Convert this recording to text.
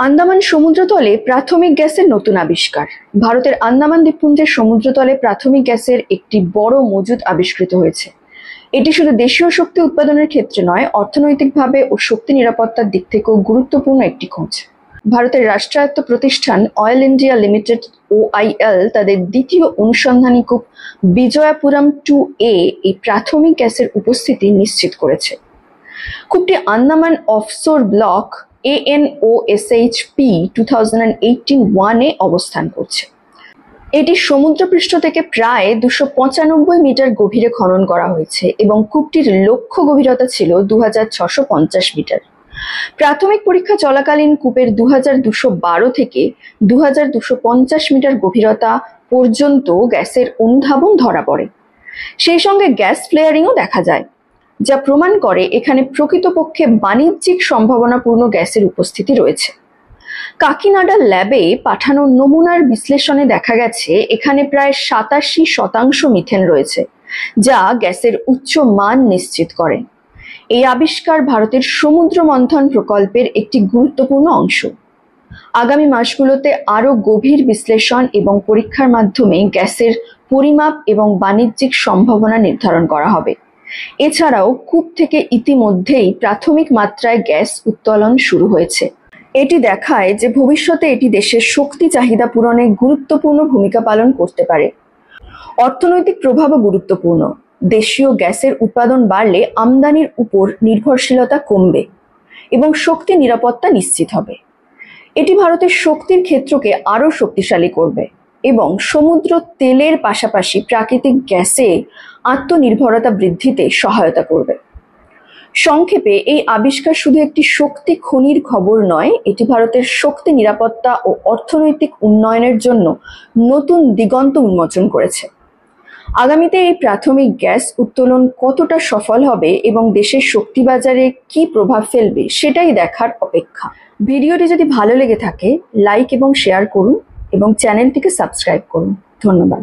আন্দামান সমুদ্রতলে প্রাথমিক গ্যাসের নতুন আবিষ্কার। ভারতের আন্দামান দ্বীপপুঞ্জের সমুদ্রতলে প্রাথমিক গ্যাসের একটি বড় মজুদ আবিষ্কৃত হয়েছে। এটি শুধু দেশীয় শক্তি উৎপাদনের ক্ষেত্রে নয়, অর্থনৈতিকভাবে ও শক্তি নিরাপত্তার দিক থেকেও গুরুত্বপূর্ণ একটি খোঁজ। ভারতের রাষ্ট্রায়ত্ত প্রতিষ্ঠান অয়েল ইন্ডিয়া লিমিটেড OIL তাদের দ্বিতীয় অনুসন্ধানী কূপ বিজয়াপুরম 2A এই প্রাথমিক গ্যাসের উপস্থিতি নিশ্চিত করেছে। কূপটি আন্দামান অফশোর ব্লক ANOSHP 2018-1 অবস্থান করছে। এটি সমুদ্রপৃষ্ঠ থেকে প্রায় 295 মিটার গভীরে খনন করা হয়েছে এবং কূপটির লক্ষ্য গভীরতা ছিল 2650 মিটার। প্রাথমিক পরীক্ষা চলাকালীন কূপের 2212 থেকে 2250 মিটার গভীরতা পর্যন্ত গ্যাসের অনুধাবন ধরা পড়ে। সেই সঙ্গে গ্যাস ফ্লেয়ারিংও দেখা যায়, যা প্রমাণ করে এখানে প্রকৃতপক্ষে বাণিজ্যিক সম্ভাবনাপূর্ণ গ্যাসের উপস্থিতি রয়েছে। কাকিনাডা ল্যাবে পাঠানো নমুনার বিশ্লেষণে দেখা গেছে এখানে প্রায় 87% মিথেন রয়েছে, যা গ্যাসের উচ্চ মান নিশ্চিত করে। এই আবিষ্কার ভারতের সমুদ্র মন্থন প্রকল্পের একটি গুরুত্বপূর্ণ অংশ। আগামী মাসগুলোতে আরও গভীর বিশ্লেষণ এবং পরীক্ষার মাধ্যমে গ্যাসের পরিমাপ এবং বাণিজ্যিক সম্ভাবনা নির্ধারণ করা হবে। এছাড়াও কূপ থেকে ইতিমধ্যেই প্রাথমিক মাত্রায় গ্যাস উত্তোলন শুরু হয়েছে। এটি দেখায় যে ভবিষ্যতে এটি দেশের শক্তি চাহিদা পূরণে গুরুত্বপূর্ণ ভূমিকা পালন করতে পারে। অর্থনৈতিক প্রভাবও গুরুত্বপূর্ণ। দেশীয় গ্যাসের উৎপাদন বাড়লে আমদানির উপর নির্ভরশীলতা কমবে এবং শক্তি নিরাপত্তা নিশ্চিত হবে। এটি ভারতের শক্তির ক্ষেত্রকে আরও শক্তিশালী করবে এবং সমুদ্র তেলের পাশাপাশি প্রাকৃতিক গ্যাসে আত্মনির্ভরতা বৃদ্ধিতে সহায়তা করবে। সংক্ষেপে, এই আবিষ্কার শুধু একটি শক্তি খনির খবর নয়, এটি ভারতের শক্তি নিরাপত্তা ও অর্থনৈতিক উন্নয়নের জন্য নতুন দিগন্ত উন্মোচন করেছে। আগামীতে এই প্রাথমিক গ্যাস উত্তোলন কতটা সফল হবে এবং দেশের শক্তি বাজারে কি প্রভাব ফেলবে সেটাই দেখার অপেক্ষা। ভিডিওটি যদি ভালো লেগে থাকে লাইক এবং শেয়ার করুন এবং চ্যানেলটিকে সাবস্ক্রাইব করুন। ধন্যবাদ।